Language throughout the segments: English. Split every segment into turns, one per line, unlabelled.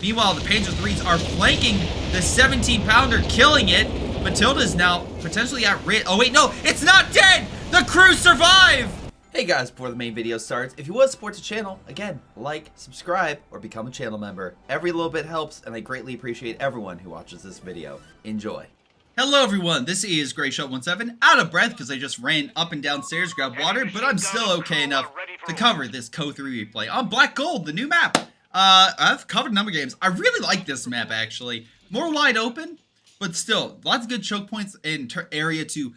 Meanwhile, the Panzer IIIs are flanking the 17-pounder, killing it. Matilda is now potentially at risk. Oh wait, no, it's not dead! The crew survive! Hey guys, before the main video starts, if you want to support the channel, again, like, subscribe, or become a channel member. Every little bit helps, and I greatly appreciate everyone who watches this video. Enjoy. Hello everyone, this is Greyshot17, out of breath because I just ran up and down stairs, grabbed water, but I'm still okay enough to cover this Co3 replay on Black Gold, the new map. I've covered a number of games. I really like this map, actually. More wide open, but still, lots of good choke points in area to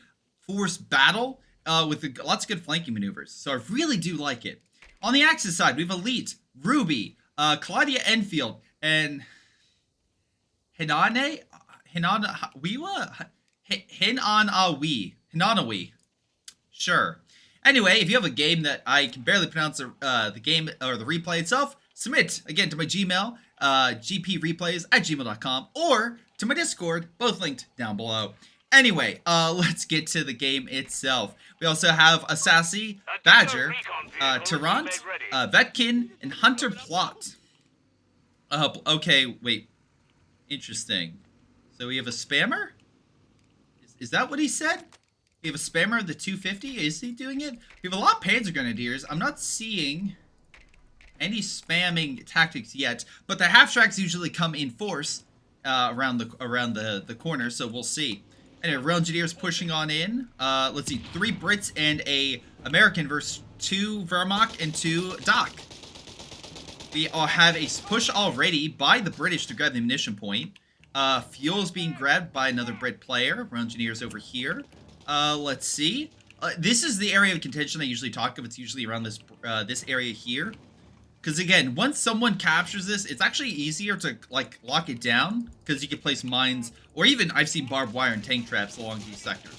force battle with lots of good flanking maneuvers. So I really do like it. On the Axis side, we have Elite, Ruby, Claudia Enfield, and Hinanawi. Sure. Anyway, if you have a game that I can barely pronounce the game or the replay itself, submit again to my Gmail, gpreplays@gmail.com, or to my Discord, both linked down below. Anyway, let's get to the game itself. We also have Assassi, Badger, Tyrant, Vetkin, and Hunter Plot. Okay, wait. Interesting. So we have a spammer? Is that what he said? We have a spammer of the 250? Is he doing it? We have a lot of Panzer Grenadiers. I'm not seeing any spamming tactics yet, but the half-tracks usually come in force around the corner, so we'll see. Anyway, Rail Engineers pushing on in. Let's see, 3 Brits and a American versus 2 Wehrmacht and 2 Doc. We all have a push already by the British to grab the ammunition point. Fuel is being grabbed by another Brit player. Rail Engineers over here. Let's see. This is the area of contention I usually talk of. It's usually around this area here. Because again, once someone captures this, it's actually easier to like lock it down because you can place mines, or even I've seen barbed wire and tank traps along these sectors.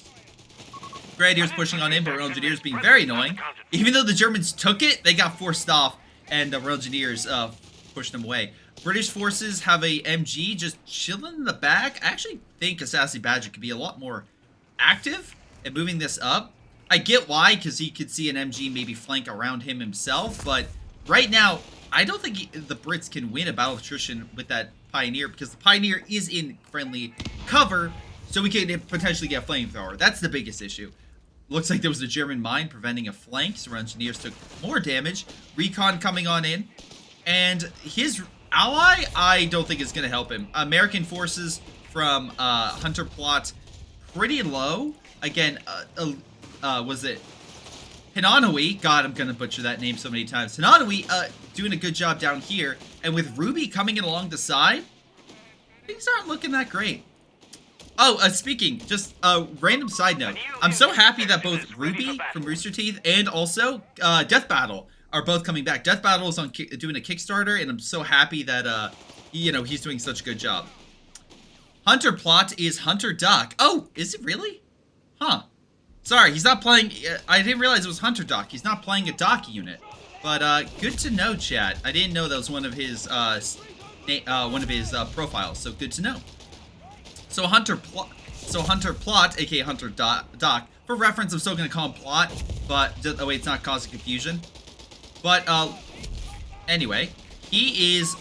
Grenadiers pushing on in, but Rail Engineers being very annoying. Even though the Germans took it, they got forced off, and the Rail Engineers pushed them away. British forces have a MG just chilling in the back. I actually think Assassi Badger could be a lot more active in moving this up. I get why, because he could see an MG maybe flank around him himself, but right now, I don't think the Brits can win a battle of attrition with that Pioneer, because the Pioneer is in friendly cover, so we could potentially get a flamethrower. That's the biggest issue. Looks like there was a German mine preventing a flank, so our engineers took more damage. Recon coming on in, and his ally, I don't think is going to help him. American forces from Hunter Plot, pretty low. Again, was it Hinanawi? God, I'm gonna butcher that name so many times. Hinanawi, doing a good job down here, and with Ruby coming in along the side, things aren't looking that great. Oh, speaking, just a random side note. I'm so happy that both Ruby from Rooster Teeth and also Death Battle are both coming back. Death Battle is on doing a Kickstarter, and I'm so happy that he's doing such a good job. Hunter Plot is Hunter Duck. Oh, is it really? Huh. Sorry, he's not playing. I didn't realize it was Hunter Doc. He's not playing a Doc unit. But good to know, chat. I didn't know that was one of his profiles. So good to know. So Hunter Plot, aka Hunter Doc. For reference, I'm still gonna call him Plot, but oh wait, it's not causing confusion. But anyway, he is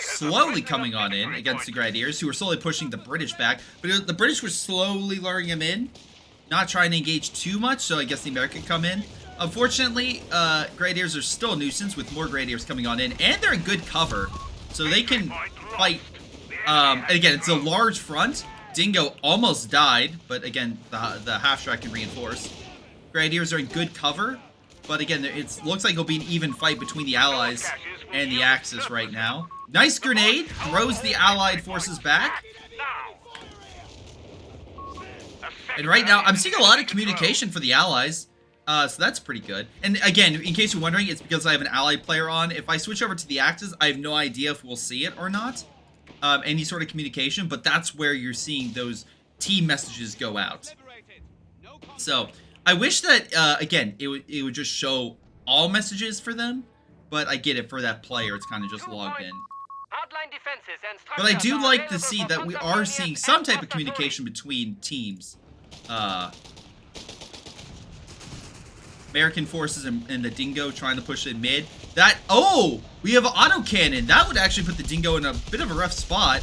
slowly coming on in against the Grenadiers, who are slowly pushing the British back. But the British were slowly luring him in. Not trying to engage too much, so I guess the American come in. Unfortunately, Grenadiers are still a nuisance with more Grenadiers coming on in, and they're in good cover, so they can fight. Again, it's a large front. Dingo almost died, but again, the half-track can reinforce. Grenadiers are in good cover, but again, it looks like it'll be an even fight between the Allies and the Axis right now. Nice grenade, throws the Allied forces back. And right now, I'm seeing a lot of communication for the Allies, so that's pretty good. And again, in case you're wondering, it's because I have an Allied player on. If I switch over to the Axis, I have no idea if we'll see it or not, any sort of communication, but that's where you're seeing those team messages go out. So, I wish that, again, it would just show all messages for them, but I get it, for that player, it's kind of just logged in. But I do like to see that we are seeing some type of communication between teams. American forces and the Dingo trying to push in mid. That, oh, we have an autocannon. That would actually put the dingo in a bit of a rough spot.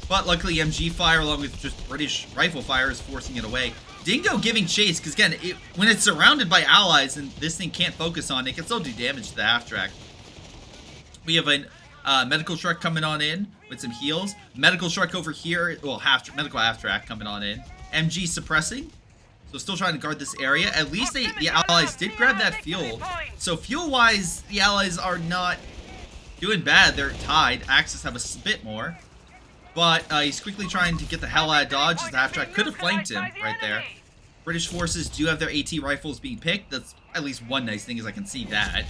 But luckily MG fire along with just British rifle fire is forcing it away. Dingo giving chase, because again, when it's surrounded by allies and this thing can't focus on it, can still do damage to the half-track. We have a medical truck coming on in with some heals. Medical truck over here, well, medical half-track coming on in. MG suppressing, so still trying to guard this area. At least the allies did grab that fuel. So fuel-wise, the allies are not doing bad. They're tied. Axis have a bit more. But he's quickly trying to get the hell out of dodge as the half-track could have flanked him right there. British forces do have their AT rifles being picked. That's at least one nice thing, is I can see that.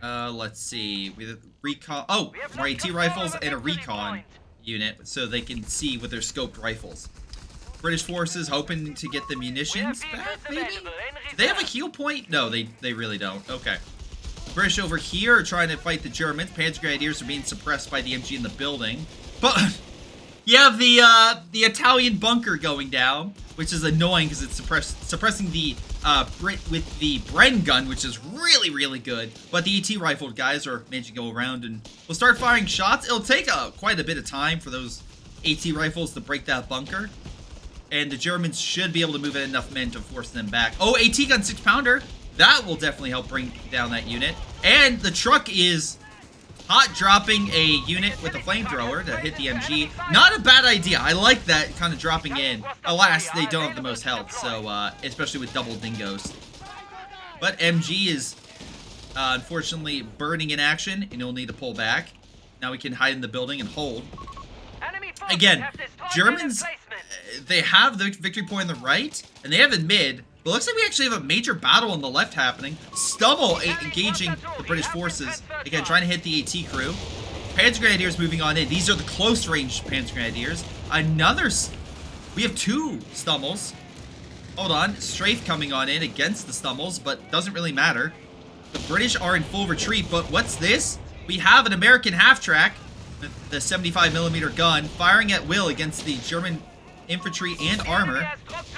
Let's see. We have recon. Oh, more AT rifles and a recon unit, so they can see with their scoped rifles. British forces hoping to get the munitions back, maybe? Do they have a heal point? No, they really don't. Okay. British over here are trying to fight the Germans. Panzer Grenadiers are being suppressed by the MG in the building. But you have the Italian bunker going down, which is annoying because it's suppressing the Brit with the Bren gun, which is really, really good. But the AT rifle guys are managing to go around and will start firing shots. It'll take quite a bit of time for those AT rifles to break that bunker. And the Germans should be able to move in enough men to force them back. Oh, AT gun 6-pounder. That will definitely help bring down that unit. And the truck is hot dropping a unit with a flamethrower to hit the MG. Not a bad idea. I like that kind of dropping in. Alas, they don't have the most health, so especially with double dingoes. But MG is unfortunately burning in action, and he'll need to pull back. Now we can hide in the building and hold. Again, Germans, they have the victory point on the right, and they have in mid. But it looks like we actually have a major battle on the left happening. Stummel engaging the British forces. Again, trying to hit the AT crew. Panzer Grenadiers moving on in. These are the close-range Panzer Grenadiers. We have 2 Stummels. Hold on. Strafe coming on in against the Stummels, but doesn't really matter. The British are in full retreat, but what's this? We have an American half-track, the 75mm gun, firing at will against the German infantry and armor,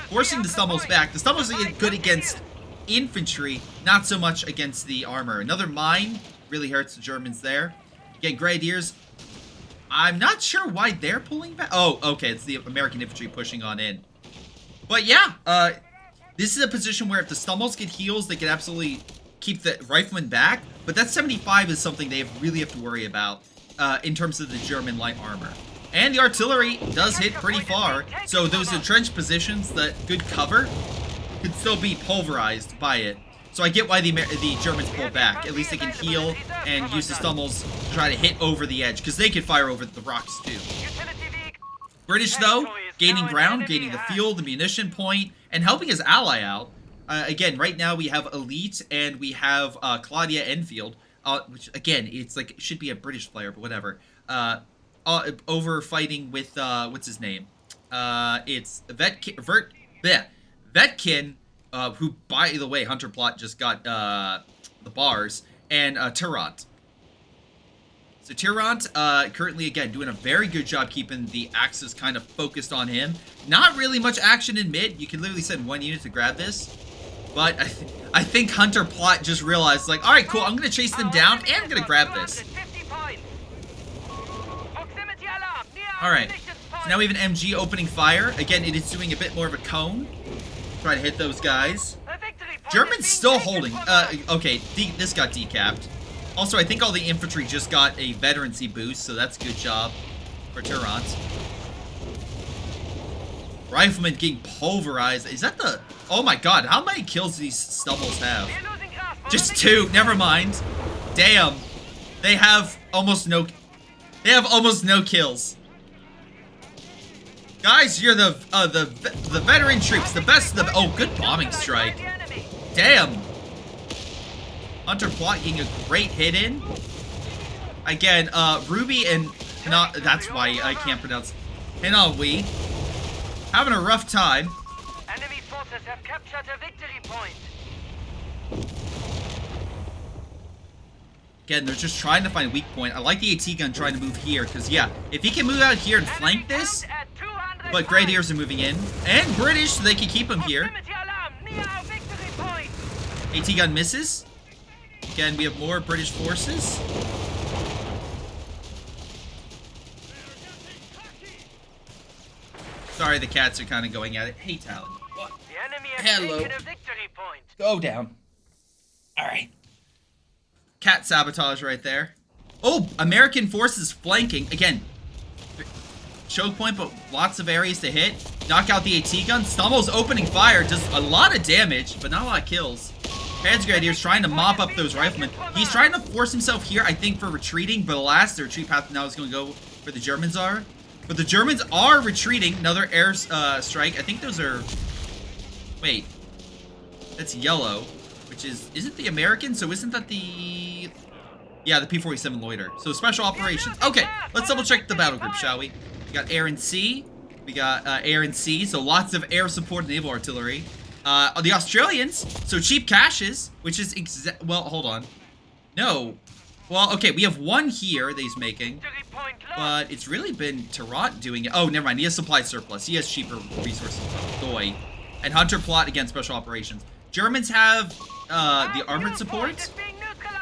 forcing the Stummels back. The Stummels are good against infantry, not so much against the armor. Another mine really hurts the Germans there. Again, Grenadiers, I'm not sure why they're pulling back. Oh, okay, it's the American infantry pushing on in. But yeah, this is a position where if the Stummels get heals, they can absolutely keep the riflemen back. But that 75 is something they really have to worry about in terms of the German light armor. And the artillery does hit pretty far, so those entrenched positions that good cover could still be pulverized by it. So I get why the Germans pull back. At least they can heal and use the Stummels to try to hit over the edge, because they could fire over the rocks too. British, though, gaining ground, gaining the fuel, the munition point, and helping his ally out. Again, right now we have Elite and we have Claudia Enfield, which, again, it's like, it should be a British player, but whatever. Over fighting with, what's his name? It's Vetkin, who, by the way, Hunter Plot just got, the bars, and, Tirant. So Tirant, currently, again, doing a very good job keeping the Axis kind of focused on him. Not really much action in mid. You can literally send 1 unit to grab this. But I think Hunter Plot just realized, like, alright, cool, I'm going to chase them down, and I'm going to grab this. Alright, so now we have an MG opening fire. Again, it is doing a bit more of a cone. Try to hit those guys. German's still holding. Okay, this got decapped. Also, I think all the infantry just got a veterancy boost, so that's a good job for Tirant. Rifleman getting pulverized. Is that the... Oh my god, how many kills do these Stummels have? Just 2, never mind. Damn. They have almost no... They have almost no kills. Guys, you're the veteran troops, the best of the... Oh, good bombing strike. Damn. Hunter Plot getting a great hit in. Again, Ruby and... that's why I can't pronounce... Hinawi. Having a rough time.
Enemy forces have captured a victory point.
Again, they're just trying to find a weak point. I like the AT gun trying to move here, because, yeah, if he can move out here and flank this, but Grenadiers are moving in, and British, so they can keep him here. AT gun misses. Again, we have more British forces. Sorry, the cats are kind of going at it. Hey, Talon.
The enemy has
Hello.
taken a victory point.
Go down. All right. Cat sabotage right there. Oh, American forces flanking. Again, choke point, but lots of areas to hit. Knock out the AT gun. Stumbles opening fire. Does a lot of damage, but not a lot of kills. Panzergrenadiers trying to mop up those riflemen. He's trying to force himself here, I think, for retreating, but alas, the retreat path now is going to go where the Germans are. But the Germans are retreating. Another air strike. I think those are... Wait. That's yellow, which is... Isn't the American? So isn't that the... Yeah, the P-47 Loiter. So special operations. Okay, let's double check the battle group, shall we? We got air and sea. We got air and sea, so lots of air support naval artillery. The Australians, so cheap caches, which is well, hold on. No. Well, okay, we have one here that he's making, but it's really been Tarot doing it. Oh, never mind. He has supply surplus. He has cheaper resources. Boy. And Hunter plot, again, special operations. Germans have the armored support.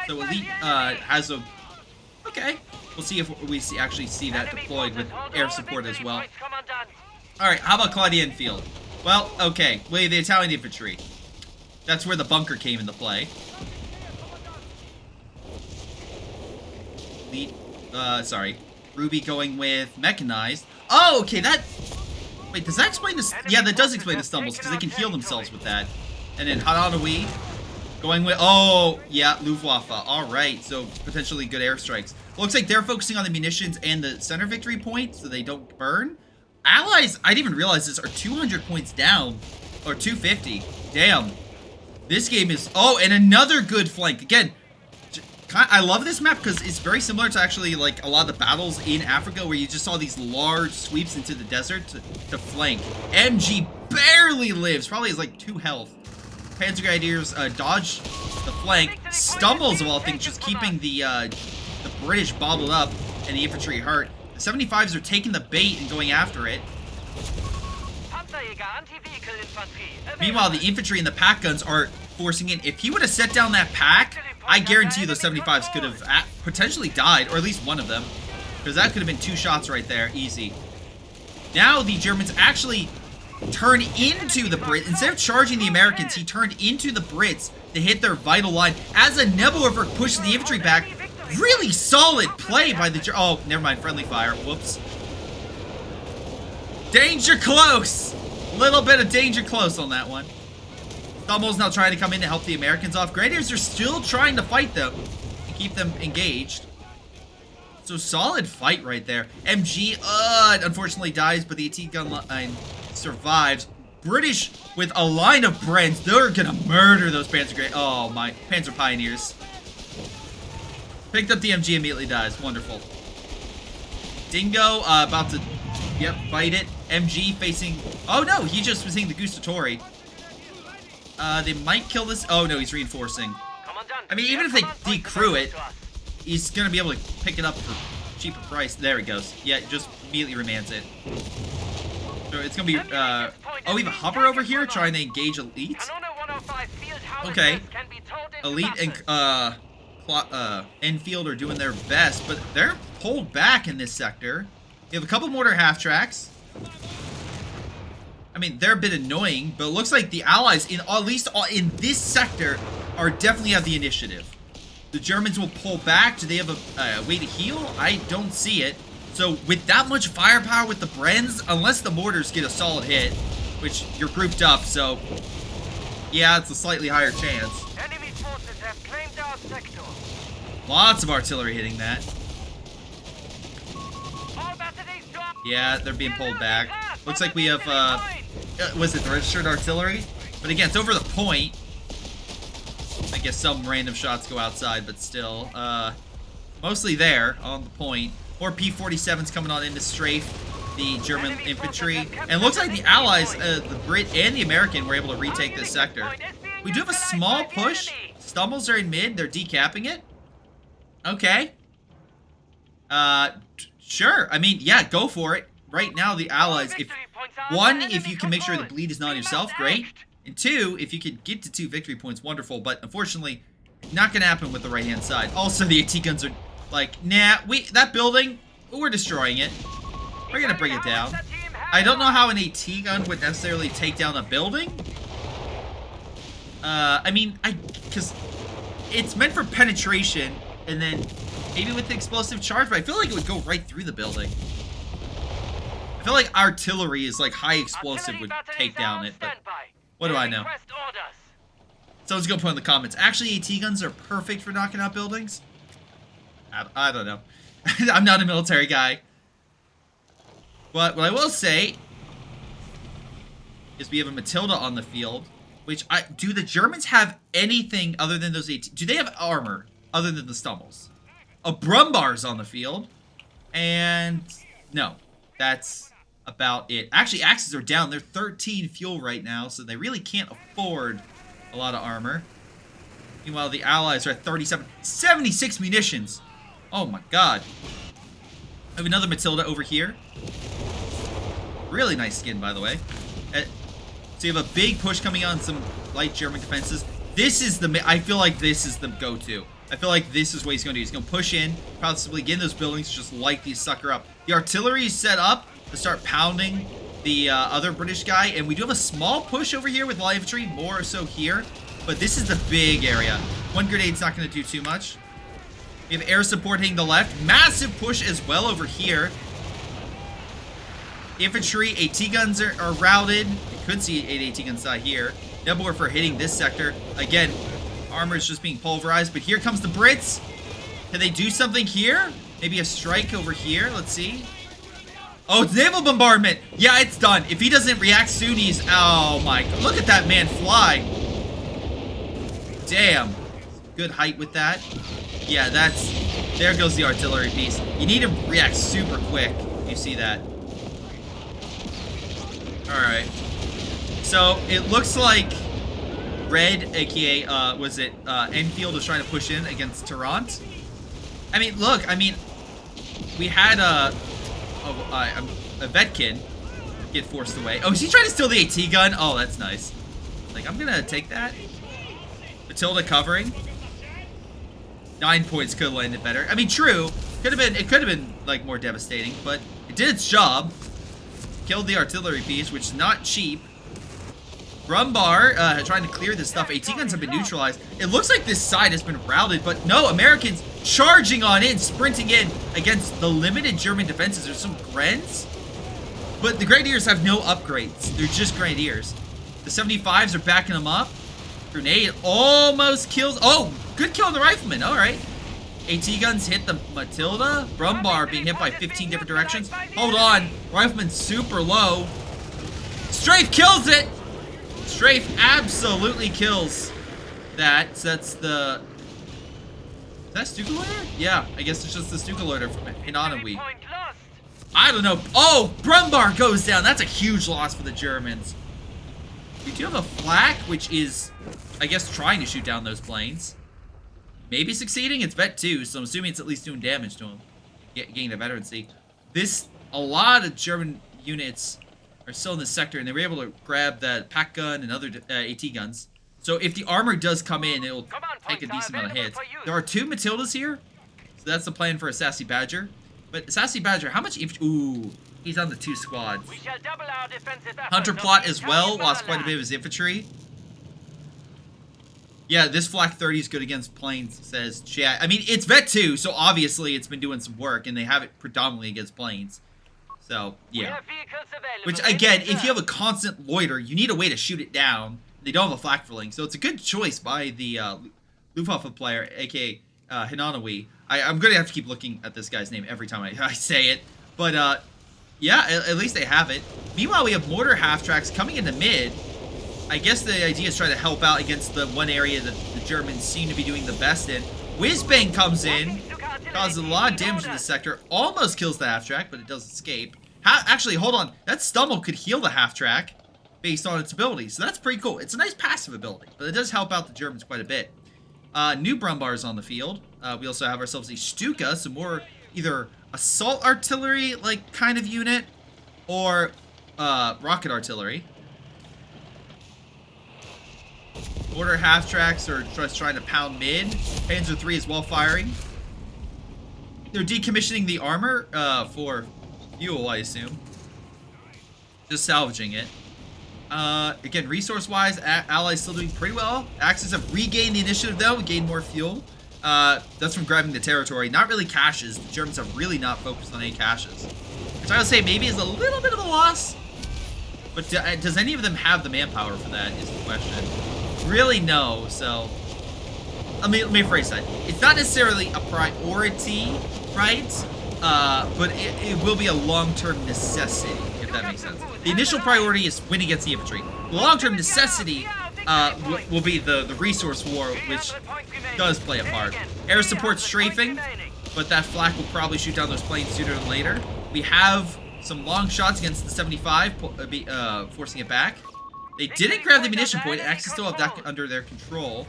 So Elite has a... Okay. We'll see if we actually see that deployed with air support as well. Alright, how about Claudian Field? Well, okay. Wait, the Italian infantry. That's where the bunker came into play. Elite, sorry. Ruby going with mechanized. Oh, okay, that... Wait, does that explain this? Yeah, that does explain the stumbles, because they can heal themselves with that. And then Hananawi going with... Oh, yeah, Luftwaffe. Alright, so potentially good airstrikes. Looks like they're focusing on the munitions and the center victory point, so they don't burn. Allies, I didn't even realize this, are 200 points down. Or 250. Damn. This game is... Oh, and another good flank. Again, I love this map because it's very similar to actually like a lot of the battles in Africa where you just saw these large sweeps into the desert to flank. MG barely lives, probably has like 2 health. Panzergrenadiers dodge the flank. Stumbles of all things, just keeping the British bobbled up and the infantry hurt. The 75s are taking the bait and going after it. Meanwhile, the infantry and the pack guns are forcing in. If he would have set down that pack, I guarantee you those 75s could have potentially died, or at least one of them. Because that could have been 2 shots right there, easy. Now the Germans actually turn into the Brits. Instead of charging the Americans, he turned into the Brits to hit their vital line. As a Nebelwerfer pushes the infantry back, really solid play by the... Oh, never mind, friendly fire. Whoops. Danger close! Little bit of danger close on that one. Stumbles now trying to come in to help the Americans off. Grenadiers are still trying to fight them and keep them engaged. So solid fight right there. MG, unfortunately dies, but the AT gun line survives. British with a line of Brents. They're gonna murder those Panzer Oh my, Panzer Pioneers. Picked up the MG, immediately dies. Wonderful. Dingo, about to, yep, bite it. MG facing, oh no, he just was seeing the Gustatori. They might kill this. Oh no, he's reinforcing. I mean, even if they decrew it, he's gonna be able to pick it up for cheaper price. There he goes. Yeah, just immediately remands it. So it's gonna be, oh, we have a hover over here trying to engage Elite. Okay. Elite and, Enfield are doing their best, but they're pulled back in this sector. We have a couple mortar half-tracks. I mean, they're a bit annoying, but it looks like the Allies, at least in this sector, are definitely have the initiative. The Germans will pull back. Do they have a way to heal? I don't see it. So with that much firepower with the Brens, unless the mortars get a solid hit, which you're grouped up, so yeah, it's a slightly higher chance.
Enemy forces have claimed our sector.
Lots of artillery hitting that. Yeah, they're being pulled back. Looks like we have, was it the registered artillery? But again, it's over the point. I guess some random shots go outside, but still, mostly there, on the point. More P-47s coming on in to strafe the German infantry. And it looks like the Allies, the Brit and the American, were able to retake this sector. We do have a small push. Stumbles are in mid. They're decapping it. Okay. Sure. I mean, yeah, go for it. Right now, the Allies, if you can make sure the bleed is not on yourself, great. And 2, if you could get to 2 victory points, wonderful. But unfortunately, Not gonna happen with the right-hand side. Also, the AT guns are like, nah, that building, we're destroying it. We're gonna bring it down. I don't know how an AT gun would necessarily take down a building. I mean, because it's meant for penetration, and then maybe with the explosive charge, but I feel like it would go right through the building. I feel like artillery is like high explosive would take down it, but what do I know? Someone's gonna put in the comments, actually AT guns are perfect for knocking out buildings? I don't know. I'm not a military guy. But what I will say is we have a Matilda on the field, which do the Germans have anything other than those AT? Do they have armor other than the stumbles? A Brumbar's on the field, and no, that's about it. Actually, axes are down. They're 13 fuel right now, so they really can't afford a lot of armor. Meanwhile, the Allies are at 37, 76 munitions. Oh my god. I have another Matilda over here. Really nice skin, by the way. So you have a big push coming on some light German defenses. This is I feel like this is the go-to. I feel like this is what he's going to do. He's going to push in, possibly get in those buildings, just light these sucker up. The artillery is set up to start pounding the other British guy, and we do have a small push over here with light infantry, more so here. But this is the big area. One grenade's not going to do too much. We have air support hitting the left. Massive push as well over here. Infantry, AT guns are routed. You could see an AT gun side here. Nebelwerfer hitting this sector. Again, armor is just being pulverized, but here comes the Brits. Can they do something here? Maybe a strike over here. Let's see. Oh, it's naval bombardment. Yeah, it's done. If he doesn't react soon, he's... Oh, my God. Look at that man fly. Damn. Good height with that. Yeah, that's... There goes the artillery piece. You need him to react super quick. You see that. Alright. So, it looks like Red, aka, was it, Enfield was trying to push in against Tarrant. I mean, look, we had a Vetkin get forced away. Oh, is he trying to steal the AT gun? Oh, that's nice. Like, I'm gonna take that. Matilda covering. 9 points could have landed better. I mean, true. It could have been, like, more devastating, but it did its job. Killed the artillery piece, which is not cheap. Brumbar trying to clear this stuff. AT guns have been neutralized. It looks like this side has been routed, but no, Americans charging on in, sprinting in against the limited German defenses. There's some Grens, but the Grenadiers have no upgrades. They're just Grenadiers. The 75s are backing them up. Grenade almost kills. Oh, good kill on the Rifleman. All right. AT guns hit the Matilda. Brumbar being hit by 15 different directions. Hold on. Rifleman super low. Strafe kills it. Strafe absolutely kills that. So that's the... Is that Stuka Loader? Yeah, I guess it's just the Stuka Loader from Hinanawi. I don't know. Oh, Brumbar goes down. That's a huge loss for the Germans. We do have a flak, which is, I guess, trying to shoot down those planes. Maybe succeeding. It's Vet 2, so I'm assuming it's at least doing damage to him. Getting a veterancy. A lot of German units are still in this sector, and they were able to grab that pack gun and other AT guns. So if the armor does come in, it'll take a decent amount of hits. There are 2 Matildas here, so that's the plan for a Sassy Badger. But Sassy Badger, how much... Ooh, he's on the 2 squads. Hunter Plot as well, lost quite a bit of his infantry. Yeah, this Flak 30 is good against planes, says chat. I mean, it's Vet 2, so obviously it's been doing some work, and they have it predominantly against planes. So, yeah. Which, again, if you have a constant loiter, you need a way to shoot it down. They don't have a flak filling, so it's a good choice by the Luftwaffe player, aka Hinanawi. I'm going to have to keep looking at this guy's name every time I say it. But, yeah, at least they have it. Meanwhile, we have mortar half-tracks coming into mid. I guess the idea is try to help out against the one area that the Germans seem to be doing the best in. Whizbang comes in, causes a lot of damage in this sector, almost kills the half-track, but it does escape. Actually, hold on. That Stummel could heal the half-track based on its abilities, so that's pretty cool. It's a nice passive ability, but it does help out the Germans quite a bit. New Brumbars on the field. We also have ourselves a Stuka, some more either assault artillery, like, kind of unit, or rocket artillery. Mortar half-tracks are just trying to pound mid. Panzer III is well firing. They're decommissioning the armor for fuel, I assume. Just salvaging it. Again, resource-wise, allies still doing pretty well. Axis have regained the initiative, though. We gained more fuel. That's from grabbing the territory. Not really caches. The Germans have really not focused on any caches. Which I would say maybe is a little bit of a loss. But does any of them have the manpower for that is the question. Really, no. So, let me phrase that. It's not necessarily a priority, right? But it will be a long-term necessity, if that makes sense. The initial priority is winning against the infantry. The long-term necessity will be the resource war, which does play a part. Air support strafing, but that flak will probably shoot down those planes sooner than later. We have some long shots against the 75, forcing it back. They didn't grab the munition point. Axis still have that under their control.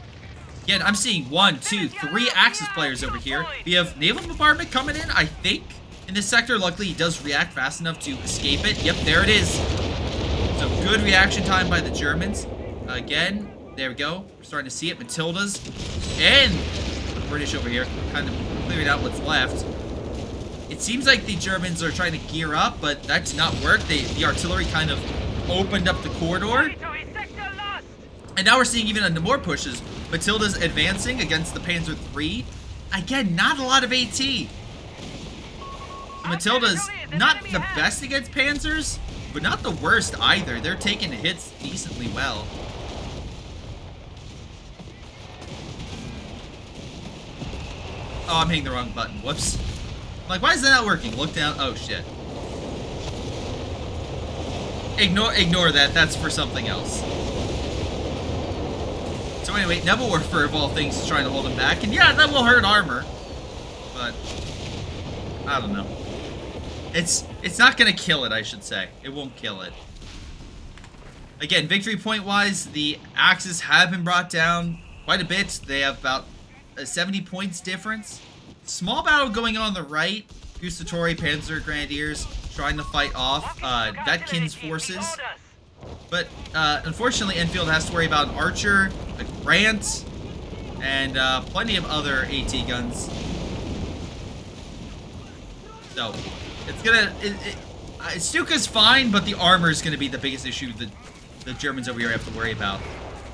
Again, I'm seeing 1, 2, 3 Axis players over here. We have naval bombardment coming in, I think, in this sector. Luckily, he does react fast enough to escape it. Yep, there it is. So good reaction time by the Germans. Again, there we go. We're starting to see it. Matildas and the British over here kind of clearing out what's left. It seems like the Germans are trying to gear up, but that did not work. The artillery kind of opened up the corridor. And now we're seeing even more pushes. Matilda's advancing against the Panzer III. Again, not a lot of AT. So Matilda's not the best against Panzers, but not the worst either. They're taking hits decently well. Oh, I'm hitting the wrong button. Whoops. I'm like, why is that not working? Look down. Oh, shit. Ignore that. That's for something else. So anyway, Nebelwerfer, of all things, is trying to hold him back. And yeah, that will hurt armor. But, I don't know. It's not going to kill it, I should say. It won't kill it. Again, victory point-wise, the Axis have been brought down quite a bit. They have about a 70 points difference. Small battle going on the right. Gustatori, Panzer Grenadiers trying to fight off Vetkin's forces. But unfortunately, Enfield has to worry about an Archer, a Grant, and plenty of other AT guns. So, it's gonna... Stuka's fine, but the armor is gonna be the biggest issue that the Germans over here have to worry about.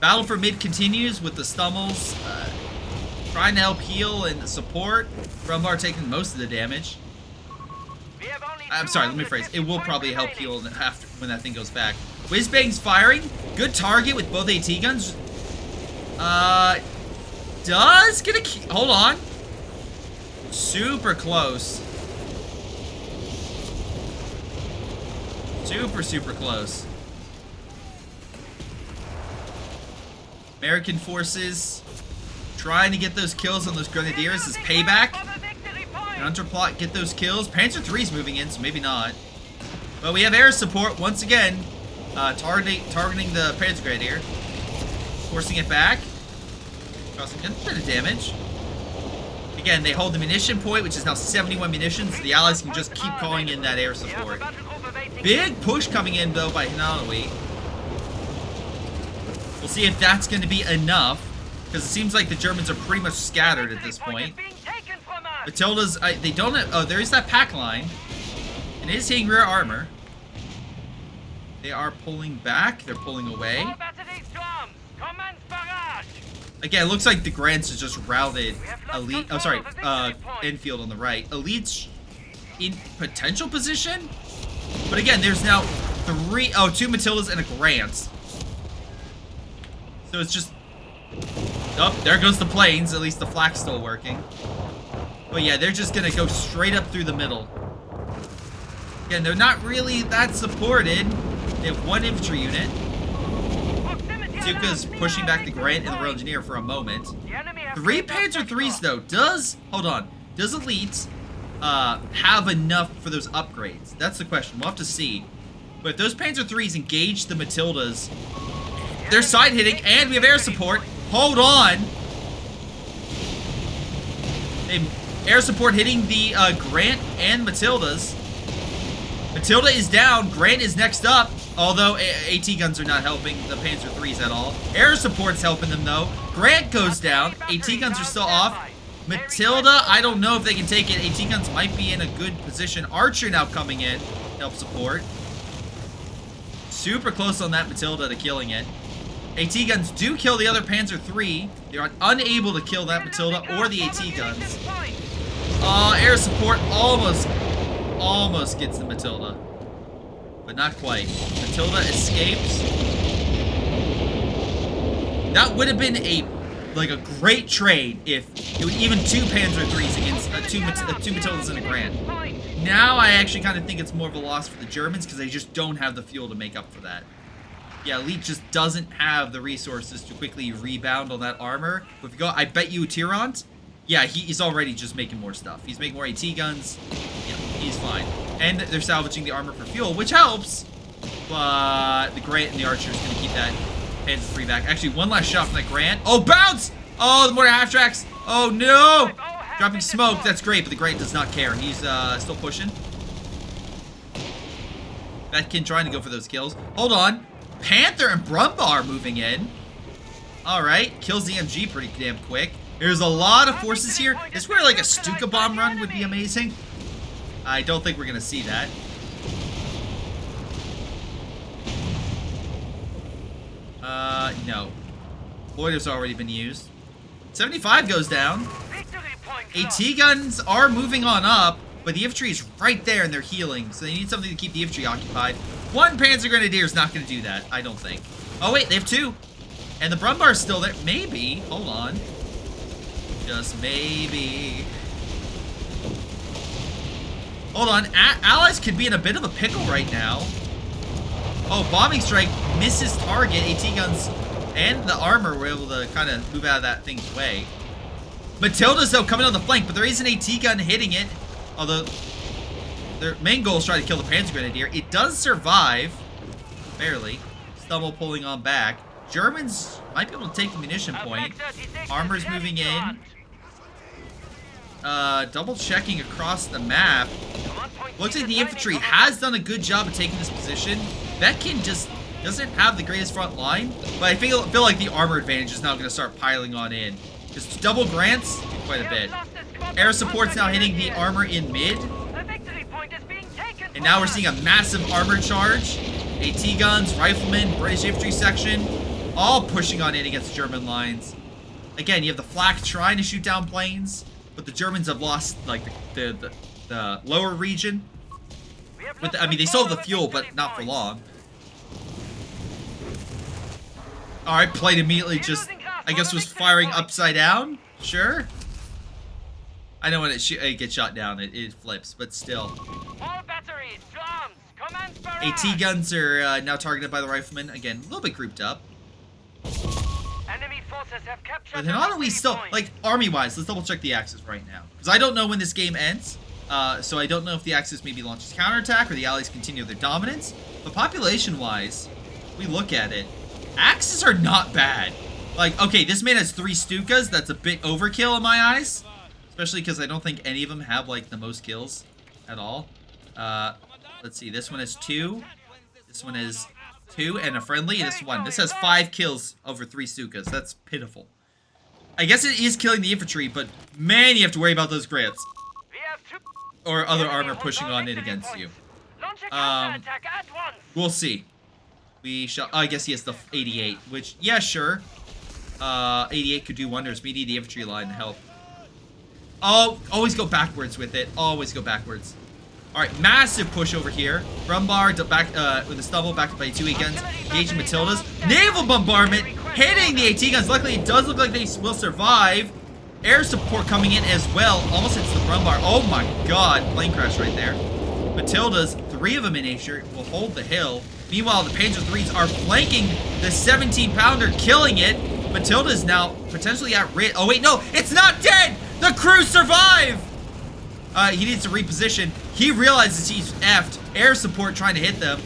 Battle for mid continues with the Stummels trying to help heal and support. Rumbar taking most of the damage. I'm sorry, let me rephrase. It will probably help heal after when that thing goes back. Whizbang's firing. Good target with both AT guns. Does get a... Hold on. Super close. Super close. American forces trying to get those kills on those Grenadiers as payback. And Unterplot get those kills. Panzer III's moving in, so maybe not. But we have air support once again. Targeting the Panzer Grenadier. Forcing it back. Causing a bit of damage. Again, they hold the munition point, which is now 71 munitions. So the Allies can just keep calling in that air support. Big push coming in, though, by Hinanawi. We'll see if that's going to be enough. Because it seems like the Germans are pretty much scattered at this point. Matilda's... they don't have... Oh, there is that pack line. And it is hitting rear armor. They are pulling back. They're pulling away. Again, it looks like the Grants has just routed Elite... Oh, sorry. Enfield on the right. Elite's in potential position. But again, there's now 2 Matildas and a Grant. So it's just... Oh, there goes the planes. At least the flak's still working. But yeah, they're just going to go straight up through the middle. Again, they're not really that supported. They have 1 infantry unit. Stuka's pushing back the Grant and the Royal Engineer for a moment. 3 Panzer IIIs, though. Hold on. Does Elite have enough for those upgrades? That's the question. We'll have to see. But if those Panzer IIIs engage the Matildas, they're side hitting, and we have air support. Hold on. Air support hitting the Grant and Matildas. Matilda is down. Grant is next up. Although AT guns are not helping the Panzer IIIs at all. Air support's helping them though. Grant goes down. AT guns are still off. Matilda, I don't know if they can take it. AT guns might be in a good position. Archer now coming in to help support. Super close on that Matilda to killing it. AT guns do kill the other Panzer III. They're unable to kill that Matilda or the AT guns. Air support almost gets the Matilda. But not quite. Matilda escapes. That would have been a great trade if it was even 2 Panzer IIIs against two Matildas and a Grant. Now I actually kind of think it's more of a loss for the Germans because they just don't have the fuel to make up for that. Yeah, Elite just doesn't have the resources to quickly rebound on that armor. But if you go, I bet you Tyrant, yeah, he's already just making more stuff. He's making more AT guns. Yeah, he's fine. And they're salvaging the armor for fuel, which helps. But the Grant and the Archer is going to keep that Panzer III back. Actually, one last shot from that Grant. Oh, bounce! Oh, the mortar half tracks. Oh, no! Dropping smoke. That's great, but the Grant does not care. He's still pushing. Vetkin trying to go for those kills. Hold on. Panther and Brumbar moving in. Alright, kills the MG pretty damn quick. There's a lot of forces here. This is where like a Stuka bomb run would be amazing. I don't think we're gonna see that. No. Loiter's already been used. 75 goes down. AT guns are moving on up, but the infantry is right there and they're healing, so they need something to keep the infantry occupied. One Panzer Grenadier is not going to do that, I don't think. Oh wait, they have 2. And the Brumbar is still there. Maybe. Hold on. Just maybe. Hold on. Allies could be in a bit of a pickle right now. Oh, bombing strike misses target. AT guns and the armor were able to kind of move out of that thing's way. Matilda's though coming on the flank, but there is an AT gun hitting it. Although their main goal is trying to kill the Panzer Grenadier. It does survive. Barely. Stumble pulling on back. Germans might be able to take the munition point. Armor's moving in. Double checking across the map. Looks like the infantry has done a good job of taking this position. Vetkin just doesn't have the greatest front line, but I feel like the armor advantage is now going to start piling on in. Just double Grants, quite a bit. Air support's now hitting the armor in mid. And now we're seeing a massive armor charge. AT guns, riflemen, British infantry section, all pushing on in against the German lines. Again, you have the flak trying to shoot down planes, but the Germans have lost like the lower region. I mean, they still have the fuel, but not for long. Alright, plane immediately just, I guess, was firing upside down. Sure. I know when it gets shot down, it flips, but still. AT guns are now targeted by the riflemen. Again, a little bit grouped up.
Enemy forces have captured.
But how do we still, like, army-wise, let's double check the Axis right now. Because I don't know when this game ends. So I don't know if the Axis maybe launches counterattack or the Allies continue their dominance. But population-wise, we look at it. Axis are not bad. Like, okay, this man has 3 Stukas. That's a bit overkill in my eyes. Especially because I don't think any of them have, like, the most kills at all. Let's see. This one has 2. This one is 2 and a friendly. And this one. This has 5 kills over 3 Stukas. That's pitiful. I guess it is killing the infantry, but man, you have to worry about those Grants. Or other armor pushing on in against you. We'll see. We shall. I guess he has the 88, which, yeah, sure. 88 could do wonders. We need the infantry line to help. Oh, always go backwards with it. Always go backwards. All right, massive push over here. Brumbar back with the stubble, backed by 2 guns, engaging Matildas. Naval bombardment hitting the AT guns. Luckily, it does look like they will survive. Air support coming in as well. Almost hits the Brumbar. Oh my God, plane crash right there. Matildas, 3 of them in nature, will hold the hill. Meanwhile, the Panzer IIIs are flanking the 17-pounder, killing it. Matilda's now potentially at risk. Oh wait, no, it's not dead. The crew survive. He needs to reposition. He realizes he's effed. Air support trying to hit them.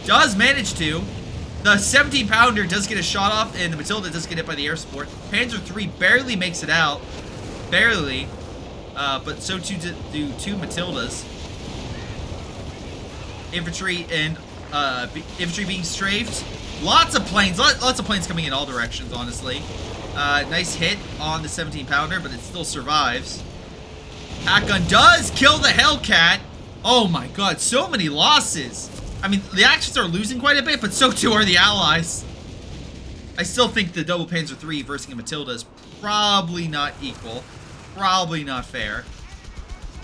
Does manage to. The 17-pounder does get a shot off, and the Matilda does get hit by the air support. Panzer III barely makes it out. Barely. But so too do 2 Matildas. infantry and infantry being strafed. Lots of planes, lots of planes coming in all directions, honestly. Nice hit on the 17 pounder, but it still survives. Pack gun does kill the Hellcat. Oh my god, so many losses. I mean, the Axis are losing quite a bit, but so too are the Allies. I still think the double Panzer III versus a Matilda is probably not equal. Probably not fair.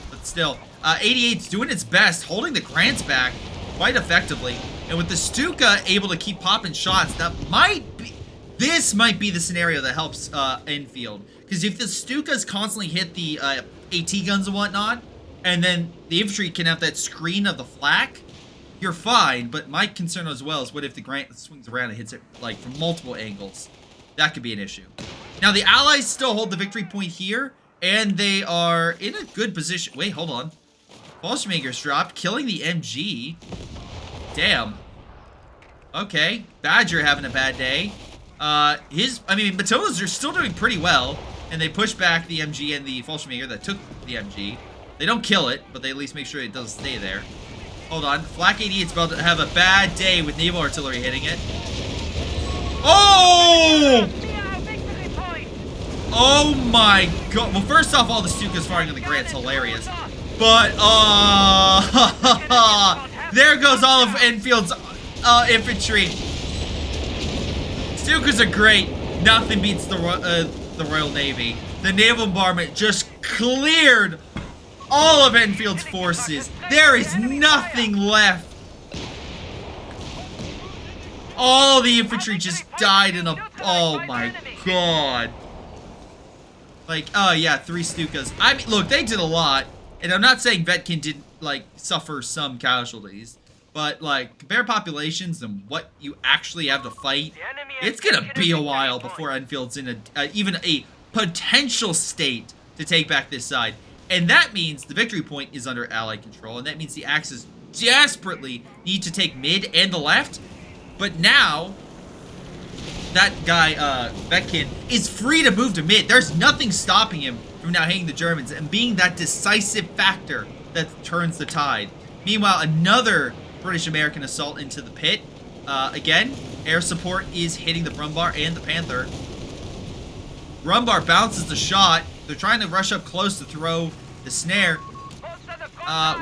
But still, 88's doing its best, holding the Grants back quite effectively. And with the Stuka able to keep popping shots, this might be the scenario that helps Enfield. Because if the Stukas constantly hit the AT guns and whatnot, and then the infantry can have that screen of the flak, you're fine. But my concern as well is what if the Grant swings around and hits it like from multiple angles? That could be an issue. Now the Allies still hold the victory point here, and they are in a good position. Wait, hold on. Fallschirmjäger's dropped, killing the MG. Damn. Okay, Badger having a bad day. Matildas are still doing pretty well, and they push back the MG and the Fallschirmjäger that took the MG. They don't kill it, but they at least make sure it doesn't stay there. Hold on, Flak 88's about to have a bad day with naval artillery hitting it. Oh! Oh my god. Well, first off, all the Stukas firing on the Grant's hilarious. But, there goes all of Enfield's infantry. Stukas are great. Nothing beats the Royal Navy. The naval bombardment just cleared all of Enfield's forces. There is nothing left. All the infantry just died in a... Oh my god. Like, oh yeah, 3 Stukas. I mean, look, they did a lot. And I'm not saying Vetkin didn't, like, suffer some casualties. But, like, compare populations and what you actually have to fight, it's gonna be a while before Enfield's in even a potential state to take back this side. And that means the victory point is under Allied control, and that means the Axis desperately need to take mid and the left. But now, that guy, Vetkin, is free to move to mid. There's nothing stopping him from now hitting the Germans and being that decisive factor that turns the tide. Meanwhile, another British-American assault into the pit. Again, air support is hitting the Brumbar and the Panther. Brumbar bounces the shot. They're trying to rush up close to throw the snare.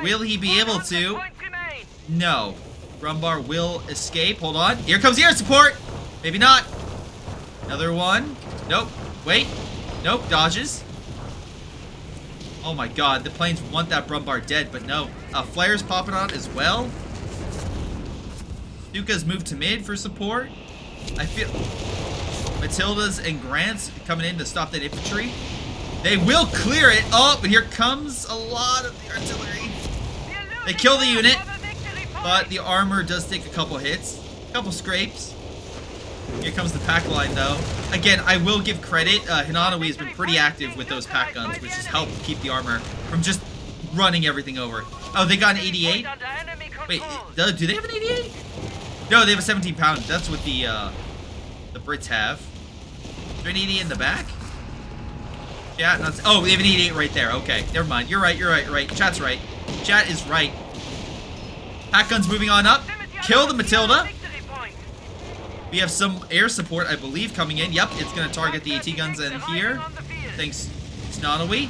Will he be able to? No. Brumbar will escape. Hold on. Here comes the air support. Maybe not. Another one. Nope. Wait. Nope. Dodges. Oh my god. The planes want that Brumbar dead, but no. Flares popping on as well. Stuka's moved to mid for support. I feel... Matildas and Grants coming in to stop that infantry. They will clear it. Oh, but here comes a lot of the artillery. They kill the unit, but the armor does take a couple hits, a couple scrapes. Here comes the pack line, though. Again, I will give credit. Hinanawi has been pretty active with those pack guns, which has helped keep the armor from just running everything over. Oh, they got an 88? Wait, do they have an 88? No, they have a 17 pound. That's what the Brits have. Is there an 88 in the back? Yeah, not, oh, they have an 88 right there. Okay, never mind. You're right, you're right, you're right. Chat's right. Chat is right. Pack guns moving on up. Kill the Matilda. We have some air support, I believe, coming in. Yep, it's going to target the AT guns in here. Thanks, Snanawi.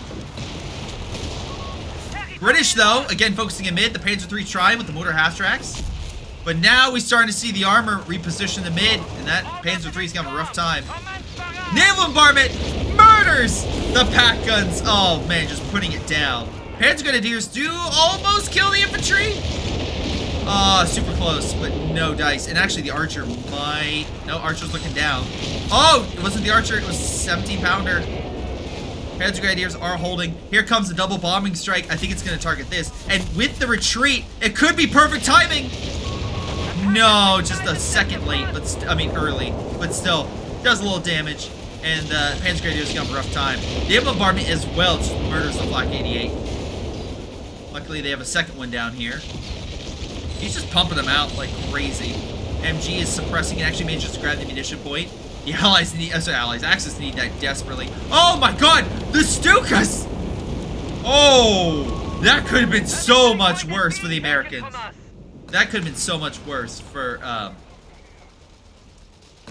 British, though, again, focusing in mid. The Panzer III trying with the motor half-tracks. But now we're starting to see the armor reposition the mid, and that Panzer III's gonna have a rough time. Naval bombardment murders the pack guns. Oh man, just putting it down. Panzer Grenadiers do almost kill the infantry. Super close, but no dice. And actually, the archer might. No, archer's looking down. Oh, it wasn't the archer. It was 17 pounder. Panzer Grenadiers are holding. Here comes the double bombing strike. I think it's gonna target this. And with the retreat, it could be perfect timing. No, just a second late, but early, but still does a little damage, and Panzer Grenadiers got a rough time. The bombardment as well just murders the Flak 88. Luckily, they have a second one down here. He's just pumping them out like crazy. MG is suppressing and actually manages to grab the munition point. The Allies need, Axis need that desperately. Oh my God, the Stukas! Oh, that could have been so much worse for the Americans. That could have been so much worse for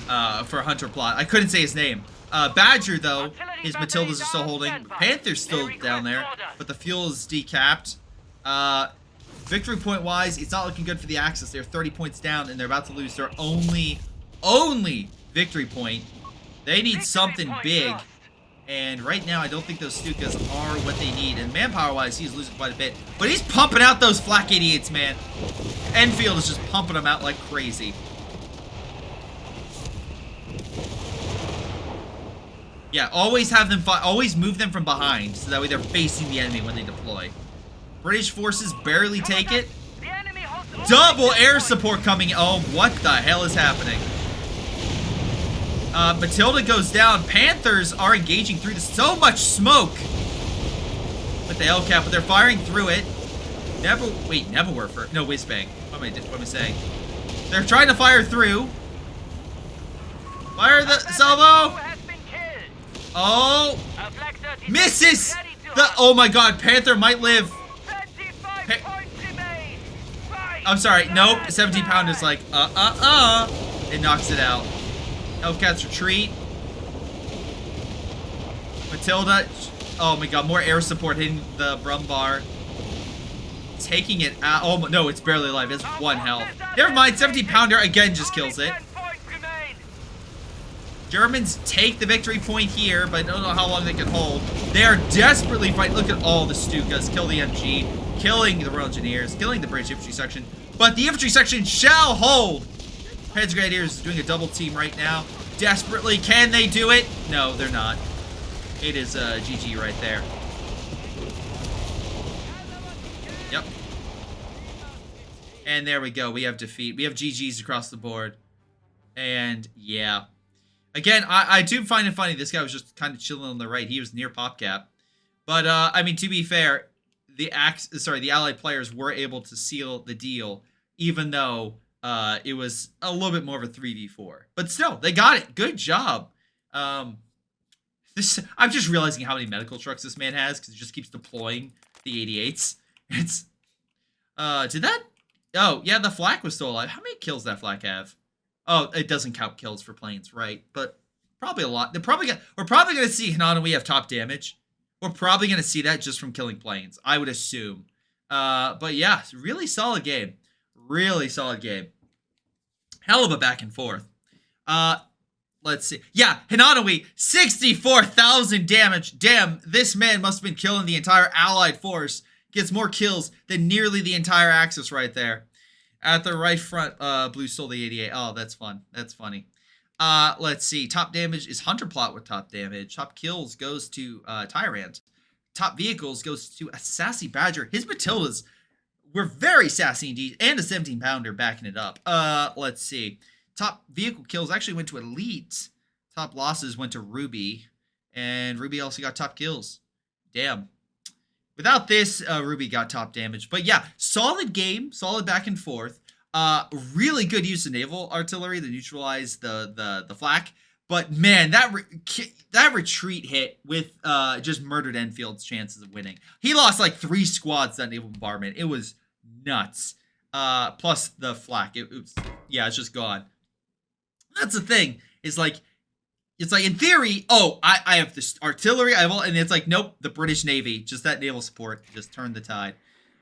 Hunter Plot. I couldn't say his name. Badger, though, his Matildas are still holding. Panther's still down there, but the fuel is decapped. Victory point-wise, it's not looking good for the Axis. They're 30 points down, and they're about to lose their only victory point. They need something big. And right now, I don't think those Stukas are what they need. And manpower-wise, he's losing quite a bit. But he's pumping out those Flak 88s, man. Enfield is just pumping them out like crazy. Yeah, always have them always move them from behind, so that way they're facing the enemy when they deploy. British forces barely take it. Double air support coming. Oh, what the hell is happening? Matilda goes down. Panthers are engaging through so much smoke with the Hellcat, but they're firing through it. Neverwerfer. No, Whizbang. What am I saying? They're trying to fire through. Fire the salvo. Oh, misses. Oh my God, Panther might live. I'm sorry. Nope. 17-pounder is like It knocks it out. Hellcats retreat. Matilda. Oh my God, more air support hitting the Brumbar. Taking it out. Oh no, it's barely alive. It's 1 health. Never mind. 17-pounder again just kills it. Germans take the victory point here, but I don't know how long they can hold. They are desperately fighting. Look at all the Stukas. Kill the MG. Killing the Royal Engineers. Killing the British Infantry Section. But the Infantry Section shall hold. Panzer Grenadiers is doing a double team right now. Desperately. Can they do it? No, they're not. It is GG right there. Yep. And there we go. We have defeat. We have GGs across the board. And yeah. Again, I do find it funny. This guy was just kind of chilling on the right. He was near PopCap. But, I mean, to be fair, the Allied players were able to seal the deal, even though it was a little bit more of a 3v4. But still, they got it. Good job. I'm just realizing how many medical trucks this man has, because he just keeps deploying the 88s. It's, did that? Oh, yeah, the Flak was still alive. How many kills that Flak have? Oh, it doesn't count kills for planes, right? But probably a lot. We're probably going to see Hinanawi have top damage. We're probably going to see that just from killing planes, I would assume. But yeah, really solid game. Really solid game. Hell of a back and forth. Let's see. Yeah, Hinanawi, 64,000 damage. Damn, this man must have been killing the entire Allied force. Gets more kills than nearly the entire Axis right there. At the right front, Blue stole the 88. Oh, that's fun. That's funny. Let's see. Top damage is Hunter Plot with top damage. Top kills goes to Tyrant. Top vehicles goes to a sassy Badger. His Matildas were very sassy indeed. And a 17-pounder backing it up. Let's see. Top vehicle kills actually went to Elite. Top losses went to Ruby. And Ruby also got top kills. Damn. Without this, Ruby got top damage. But yeah, solid game, solid back and forth. Really good use of naval artillery to neutralize the flak. But man, that retreat hit with just murdered Enfield's chances of winning. He lost like 3 squads that naval bombardment. It was nuts. Plus the flak. It's just gone. That's the thing. It's like in theory, oh, I have this artillery, I have all, and it's like, nope, the British Navy, just that naval support, just turned the tide.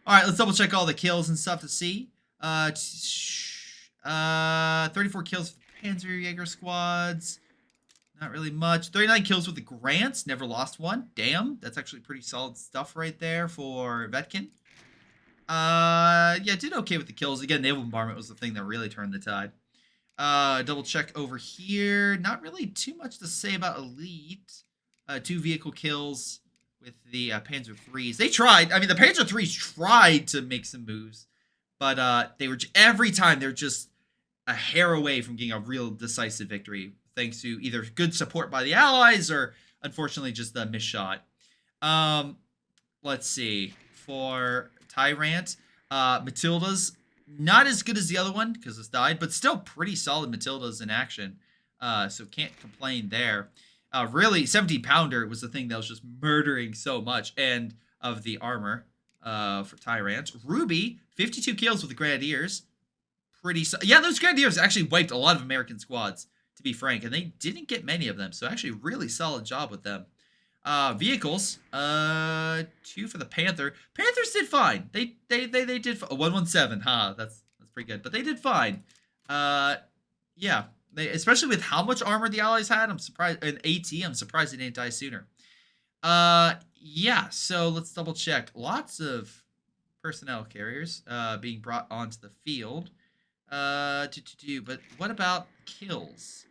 All right, let's double check all the kills and stuff to see. 34 kills for the Panzerjäger squads. Not really much. 39 kills with the Grants, never lost one. Damn, that's actually pretty solid stuff right there for Vetkin. Yeah, did okay with the kills. Again, naval bombardment was the thing that really turned the tide. Double check over here. Not really too much to say about Elite. 2 vehicle kills with the Panzer IIIs. They tried. I mean, the Panzer IIIs tried to make some moves, but they were every time they're just a hair away from getting a real decisive victory, thanks to either good support by the Allies or unfortunately just a missed shot. Let's see. For Tyrant, Matilda's not as good as the other one because it's died, but still pretty solid Matildas in action. So can't complain there. Really, 17-pounder was the thing that was just murdering so much, and of the armor. for Tyrant. Ruby, 52 kills with the Grenadiers. Yeah, those Grenadiers actually wiped a lot of American squads, to be frank, and they didn't get many of them, so actually really solid job with them. Vehicles, 2 for the Panther. Panthers did fine. They did 117. That's pretty good, but they did fine. Yeah, especially with how much armor the Allies had. I'm surprised. And AT, I'm surprised they didn't die sooner. Yeah. So let's double check. Lots of personnel carriers being brought onto the field. But what about kills?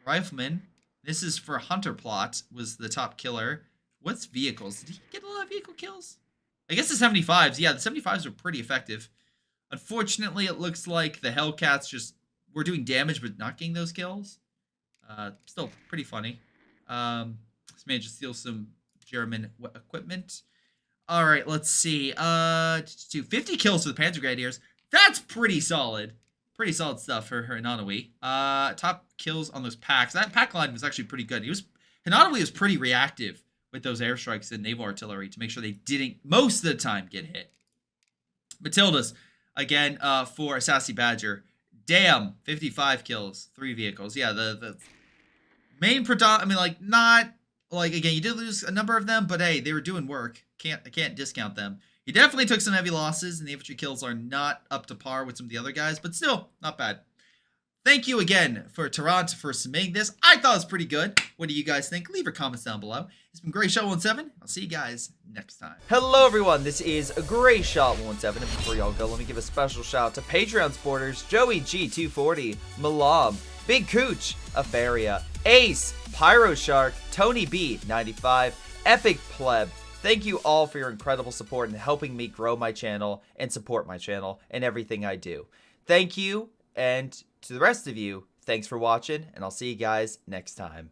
Rifleman. This is for Hunter Plot, was the top killer. What's vehicles? Did he get a lot of vehicle kills? I guess the 75s. Yeah, the 75s were pretty effective. Unfortunately, it looks like the Hellcats just were doing damage but not getting those kills. Still pretty funny. This man just steals some German equipment. All right, let's see. 50 kills for the Panzer Grenadiers. That's pretty solid. Pretty solid stuff for Hinanawi. Top kills on those packs. That pack line was actually pretty good. Hinanawi was pretty reactive with those airstrikes and naval artillery to make sure they didn't, most of the time, get hit. Matildas, again, for Sassy Badger. Damn, 55 kills, 3 vehicles. Yeah, the main not, again, you did lose a number of them, but hey, they were doing work. I can't discount them. You definitely took some heavy losses, and the infantry kills are not up to par with some of the other guys, but still, not bad. Thank you again for Toronto for submitting this. I thought it was pretty good. What do you guys think? Leave your comments down below. It's been Greyshot17. I'll see you guys next time.
Hello everyone, this is Greyshot17, and before y'all go, let me give a special shout out to Patreon supporters Joey G240, Milam, Big Cooch, Aphyria, Ace, Pyro Shark, Tonybee 95, Epic Pleb. Thank you all for your incredible support and helping me grow my channel and support my channel and everything I do. Thank you, and to the rest of you, thanks for watching, and I'll see you guys next time.